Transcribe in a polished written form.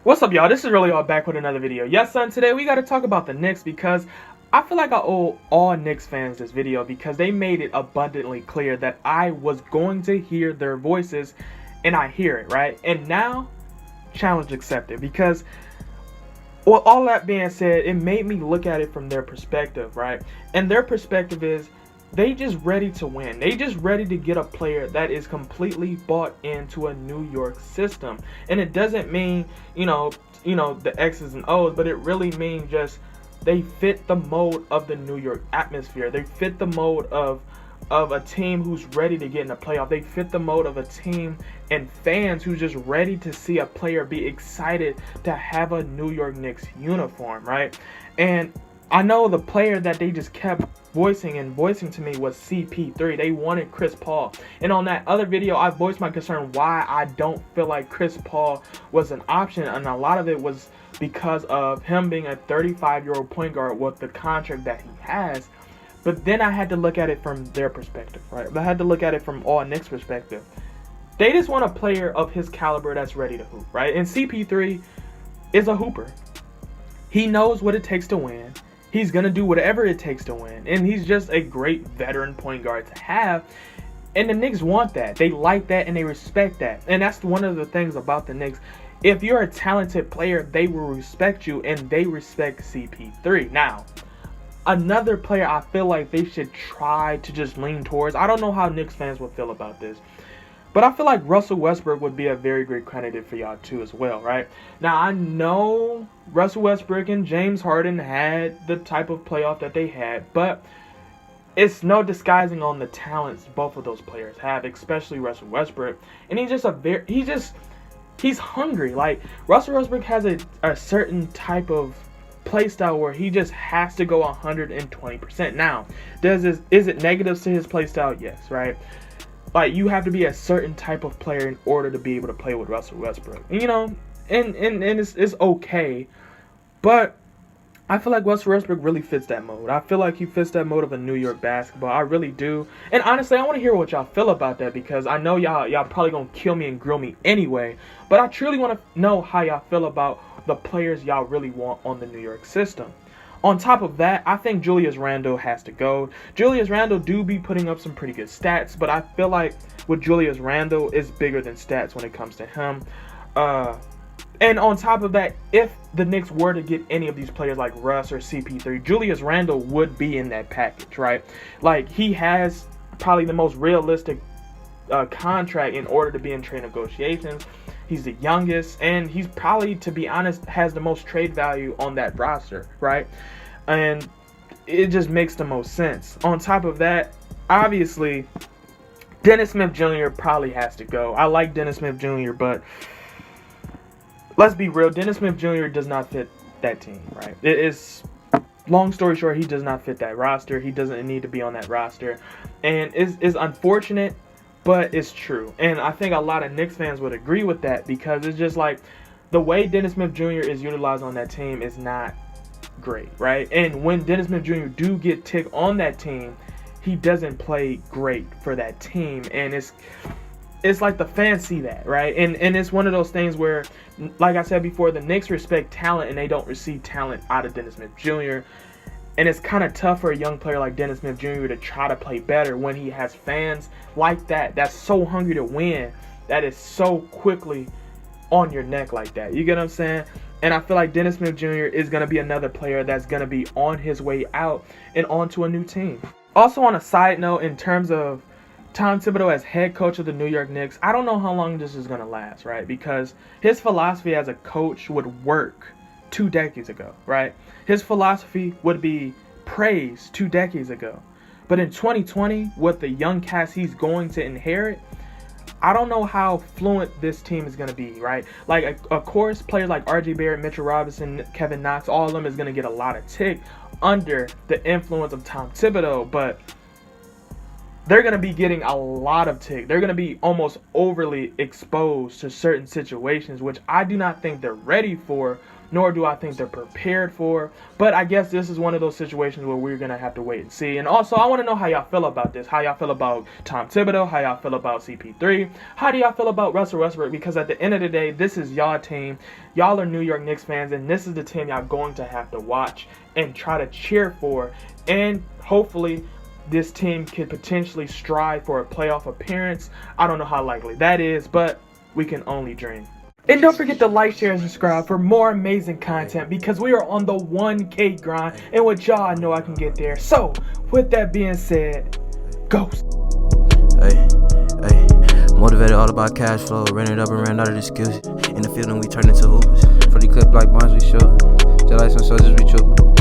What's up, y'all? This is Relly all back with another video. Yes, son, today we got to talk about the Knicks because I feel like I owe all Knicks fans this video because they made it abundantly clear that I was going to hear their voices, and I hear it, right? And now, challenge accepted, because well, all that being said, it made me look at it from their perspective, right? And their perspective is they just ready to win. They just ready to get a player that is completely bought into a New York system. And it doesn't mean, you know, the X's and O's, but it really means just they fit the mold of the New York atmosphere. They fit the mold of a team who's ready to get in the playoff. They fit the mode of a team and fans who's just ready to see a player be excited to have a New York Knicks uniform, right? And I know the player that they just kept voicing to me was CP3. They wanted Chris Paul. And on that other video, I voiced my concern why I don't feel like Chris Paul was an option. And a lot of it was because of him being a 35-year-old point guard with the contract that he has. But then I had to look at it from their perspective, right? I had to look at it from all Knicks' perspective. They just want a player of his caliber that's ready to hoop, right? And CP3 is a hooper. He knows what it takes to win. He's going to do whatever it takes to win. And he's just a great veteran point guard to have. And the Knicks want that. They like that and they respect that. And that's one of the things about the Knicks. If you're a talented player, they will respect you, and they respect CP3. Now, another player I feel like they should try to just lean towards. I don't know how Knicks fans would feel about this, but I feel like Russell Westbrook would be a very great candidate for y'all too as well, right? Now, I know Russell Westbrook and James Harden had the type of playoff that they had, but it's no disguising on the talents both of those players have, especially Russell Westbrook. And he's hungry. Like, Russell Westbrook has a certain type of play style where he just has to go 120%. Now, is it negatives to his play style? Yes, right? Like, you have to be a certain type of player in order to be able to play with Russell Westbrook. You know, and it's okay. But I feel like Russell Westbrook really fits that mode. I feel like he fits that mode of a New York basketball. I really do. And honestly, I want to hear what y'all feel about that, because I know y'all probably gonna kill me and grill me anyway. But I truly want to know how y'all feel about the players y'all really want on the New York system. On top of that, I think Julius Randle has to go. Julius Randle do be putting up some pretty good stats, but I feel like with Julius Randle, it's bigger than stats when it comes to him. And on top of that, if the Knicks were to get any of these players like Russ or CP3, Julius Randle would be in that package, right? Like, he has probably the most realistic contract in order to be in trade negotiations. He's the youngest, and he's probably, to be honest, has the most trade value on that roster, right? And it just makes the most sense. On top of that, obviously, Dennis Smith Jr. probably has to go. I like Dennis Smith Jr., but let's be real, Dennis Smith Jr. does not fit that team, right? It is, long story short, he does not fit that roster. He doesn't need to be on that roster. And it's unfortunate, but it's true. And I think a lot of Knicks fans would agree with that, because it's just like the way Dennis Smith Jr. is utilized on that team is not great, right? And when Dennis Smith Jr. do get tick on that team, he doesn't play great for that team. And it's like the fans see that, right? And it's one of those things where, like I said before, the Knicks respect talent and they don't receive talent out of Dennis Smith Jr. And it's kind of tough for a young player like Dennis Smith Jr. to try to play better when he has fans like that, that's so hungry to win, that is so quickly on your neck like that. You get what I'm saying? And I feel like Dennis Smith Jr. is going to be another player that's going to be on his way out and onto a new team. Also, on a side note, in terms of Tom Thibodeau as head coach of the New York Knicks, I don't know how long this is going to last, right? Because his philosophy as a coach would work 2 decades ago, right? His philosophy would be praised 2 decades ago. But in 2020, with the young cast he's going to inherit, I don't know how fluent this team is going to be, right? Like, of course, players like R.J. Barrett, Mitchell Robinson, Kevin Knox, all of them is going to get a lot of tick under the influence of Tom Thibodeau. But they're going to be getting a lot of tick. They're going to be almost overly exposed to certain situations, which I do not think they're ready for, nor do I think they're prepared for. But I guess this is one of those situations where we're going to have to wait and see. And also, I want to know how y'all feel about this. How y'all feel about Tom Thibodeau? How y'all feel about CP3? How do y'all feel about Russell Westbrook? Because at the end of the day, this is y'all team. Y'all are New York Knicks fans, and this is the team y'all going to have to watch and try to cheer for. And hopefully, this team could potentially strive for a playoff appearance. I don't know how likely that is, but we can only dream. And don't forget to like, share, and subscribe for more amazing content, because we are on the 1K grind, and with y'all, I know I can get there. So, with that being said, Ghost. Hey, motivated all about cash flow, ran it up and ran out of excuses. In the field and we turned into hoopers. For the clip like bonds we shoot, just like some soldiers we trooping.